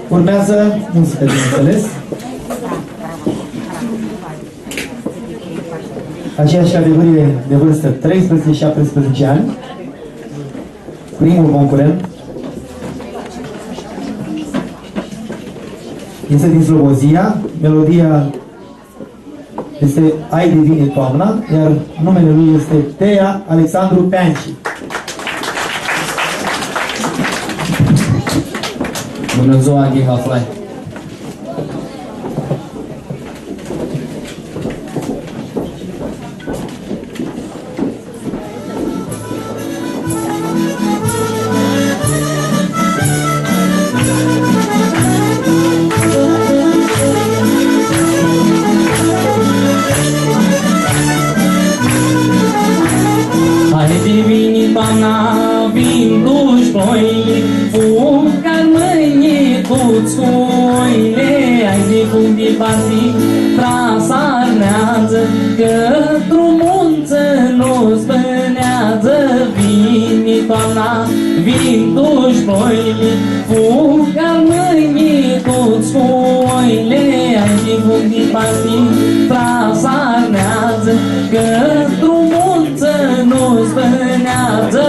Urmează muzică, bineînțeles. Aceeași categorie de vârstă, 13-17 ani. Primul concurent este din Slobozia. Melodia este Ai de vine toamna, iar numele lui este Tea Alexandru Peanci. Bună ziua, Ghiva Fly! Vin dușboile, fugă mâinii toți foile, ai din fum din partii, trasarnează, că drumuță nu spânează.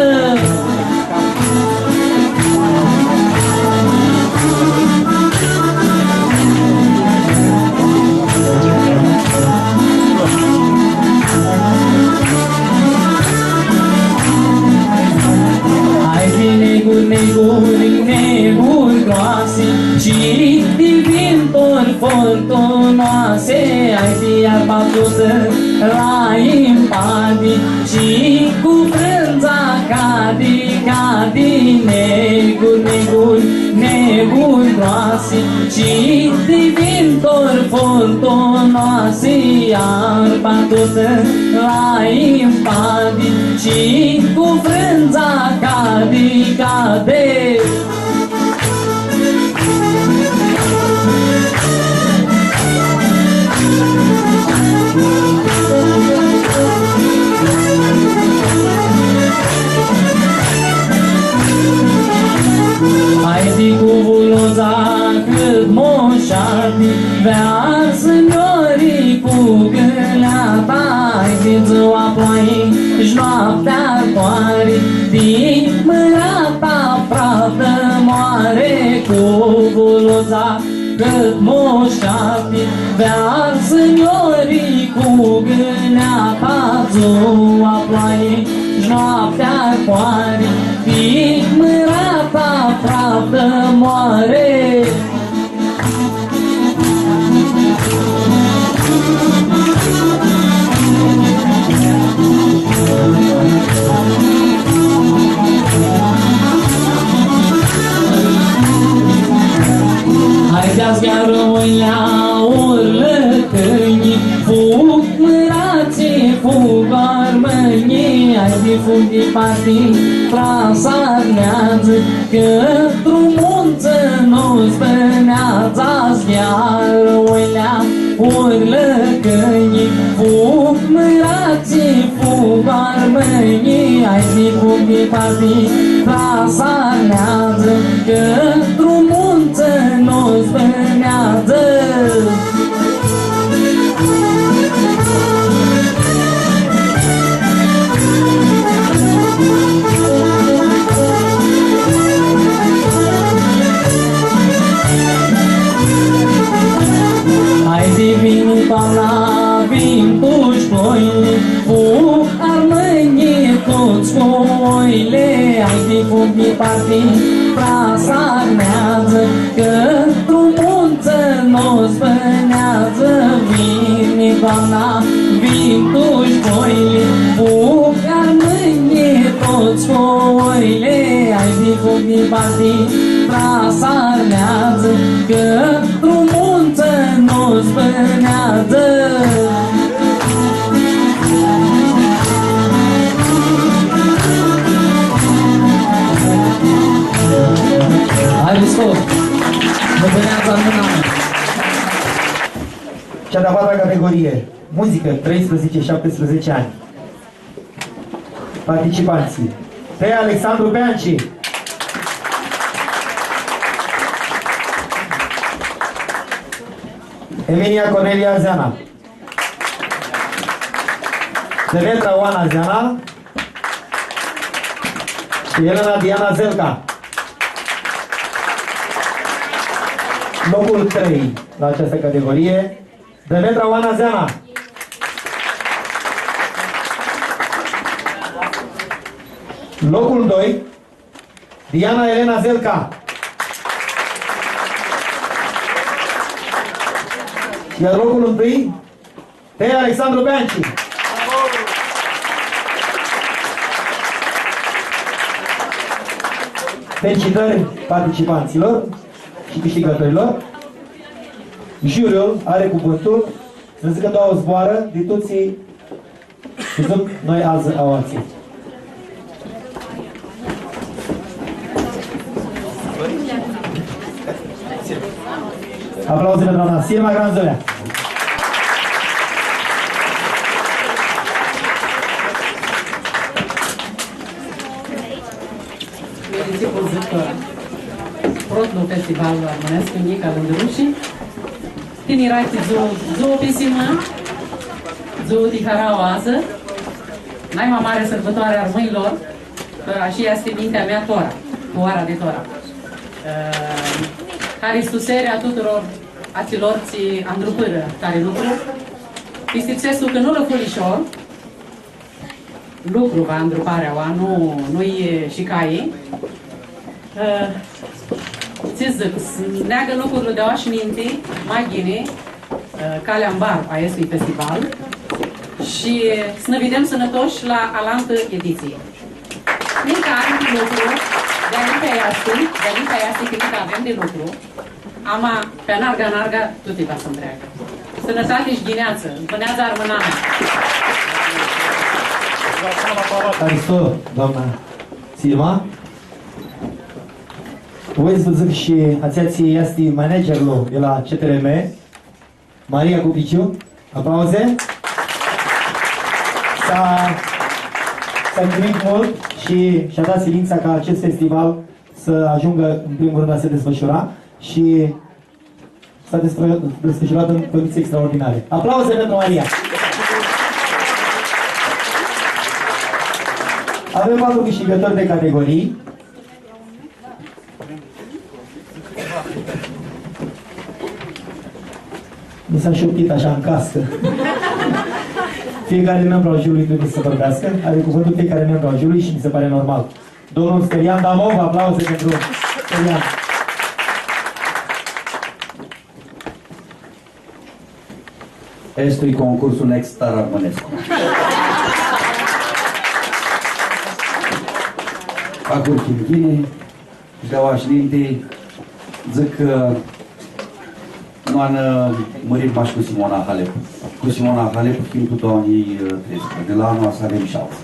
Neguri groase și divintori fontonoase, ai fi albastruță la impadi și cu frânza cadi, neguri groase și divintori fontonoase, albastruță la impadi și cu frânza cade. Hai di cu buloza cât moșati, vea seniorii cu gâleata, hai din ziua ploaii și noaptea toare, din mâna pravdă moare cu buloza cât moșati, vea seniorii cu gâleata, ziua ploaii și noaptea toare, din mâna pravdă moare. Haideați chiar rămâia urlă câinii, fug mârații, fug armănii, hai de fug de partii, trasarnează, că drumunță nu spânează, chiar rămâia urlă câinii, fug mârații, fug armănii, hai de fug de partii, trasarnează, că drumunță nu spânează. Hai de vin toamna, vin dușboile, fug armănii toți foile, hai de fug de partii, trasarnează, că drumunță nu spânează. Vine toamna, vin dușboile, fug armănii toți foile, hai de fug de partii, trasarnează, că drumunță nu spânează. Haideți foc! Vă puneați în mâna. Cea de-a patra categorie, muzică, 13-17 ani. Participanții: Tea Alexandru Peanci, Emilia Cornelia Zeana. Demetra Oana Zeana și Elena Diana Zelca. Locul 3 la această categorie, Demetra Oana Zeana. Locul 2, Diana Elena Zelca. Iar locul 1, Tea Alexandru Beanci. Felicitări participanților și câștigătorilor. Juriul are cuvântul. Să zică două zboară, de toți noi azi au alții. Aplauze pentru doamna Sirma Granzolea. Medicipul Zictora. Protno festivalul armonesc în Nica Lândrușii. Tini rajti zoo pisima, zoo tiharauază. Najma mare sărbătoare a românilor, și este mintea mea Tora, Oara de Tora. Haristuserea tuturor ațilorții andrupâră care lucru. Istipsesul că nu lăfulișor, lucru va andruparea oa, nu-i și caii. Ți zic, neagă lucrurile de oași minte, mai ghine, calea în bar a acestui festival și să ne vedem sănătoși la alantă ediție. Nica are de lucru, de-a iasă, că nica avem de lucru, ama pe narga, tot e va să întreagă. Sănătate și ghineață, pânează armânama. Aristo, doamna Sirma. Voi să zic și ațeații este managerul de la CTRM, Maria Cupiciu. Aplauze. S-a întâlnit mult și și-a dat silința ca acest festival să ajungă în primul rând a se desfășura și s-a desfășurat în condiții extraordinare. Aplauze pentru Maria. Avem 4 câștigători de categorii. Mi s-a șoptit așa în cască. Fiecare membru al jurului trebuie să vorbească. Are cuvântul fiecare membru al jurului și mi se pare normal. Domnul Sterian Damov, aplauze pentru Sterian. Estui concursul Nextar Armănescu. Acur Chimchini, Deașninte, zic că nu am mărit bași cu Simona Halep. Cu Simona Halep, fiind cu 2013. De la anul să avem șansă.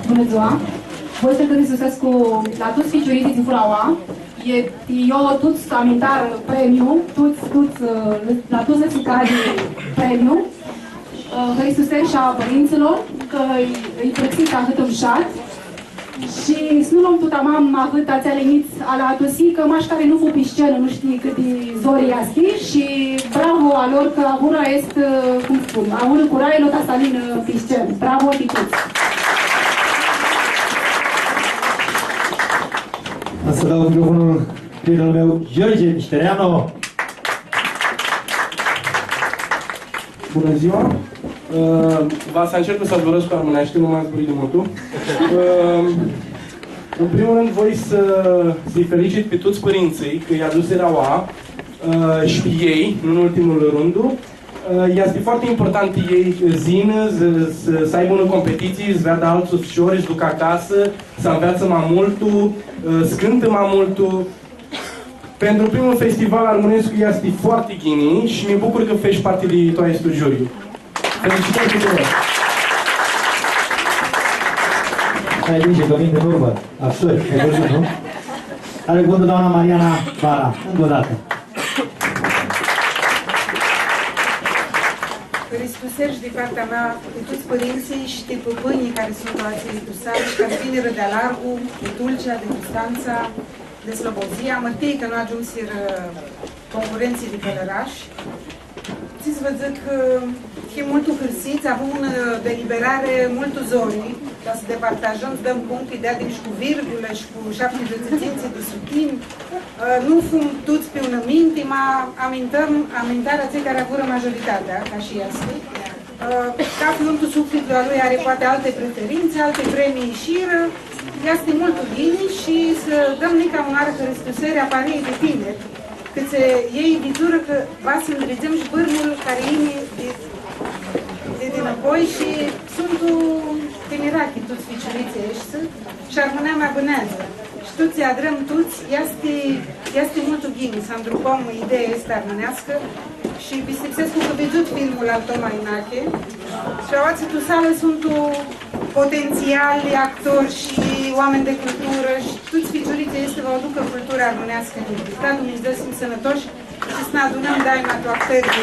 Bună ziua! Voi să Hristusescu la toți ficiuritii din Furaua. Eu toți amintar premiu, la toți să țicari premiu. Hristusescu și a părinților, că îi plăxit atât în șat. Și să nu luăm tot amam avât ați aliniți ala atosi, că maș care nu fu pe scenă, nu știi cât de zori iaschi și bravo a lor că avura este, cum spun, avură curaie lota salin pe scenă. Bravo a toți! O să dau microfonul prietenul meu, George Miștereanu. Bună ziua! Va să încerc să zburăsc cu armânește, nu m-am zburit de mult. În primul rând, voi să-i felicit pe toți părinții că i-a dus eraua și pe ei, nu în ultimul rând. Este foarte important ei zină, să aibă în competiții, să vadă alți ușori, să duc acasă, să înveață mai multul, să cântă mai multul. Pentru primul festival armonesc este foarte ghini și mi bucur că faci parte de toate juriul. Felicitări tuturor! Ai grijă, că vin în urmă. Absurd, ai văzut, nu? Are cuvântul doamna Mariana Bara, încă o dată. Hristuseri din partea mea cu toți părinții și de păpânii care sunt la Hristusari și care vin de Largu, de Tulcea, de Constanța, de Slobozia, mărtii că nu ajunsir concurenții de Călăraș. Ți-ți vă zic că e mult hârsiți, avem una deliberare mult zori, ca să departajăm, să dăm punct, ideea și cu virgulă și cu 70 de sutin. Nu fum toți pe un minte, mă amintarea cei care avură majoritatea, ca și este. Ca Fnuntul Sufletului lui are poate alte preferințe, alte premii șiră, este mult bine și să dăm nica mare Hristusere aparei de tineri, cât se iei vitură că va să îndrezem și bârnul care e de dinapoi și sunt tinerachi, toți ficiuriții ăștia și armonea mea bânează. Și toți adrăm toți, este mult bine să îndrupăm ideea asta armonească și Bistipsescu că văzut filmul al Toma Inache și aoații tu sală sunt potențiali actori și oameni de cultură și toți ficiuriții este vă aducă cultura armonească în Dumnezeu, să fim sănătoși și să ne adunăm daima tu actării.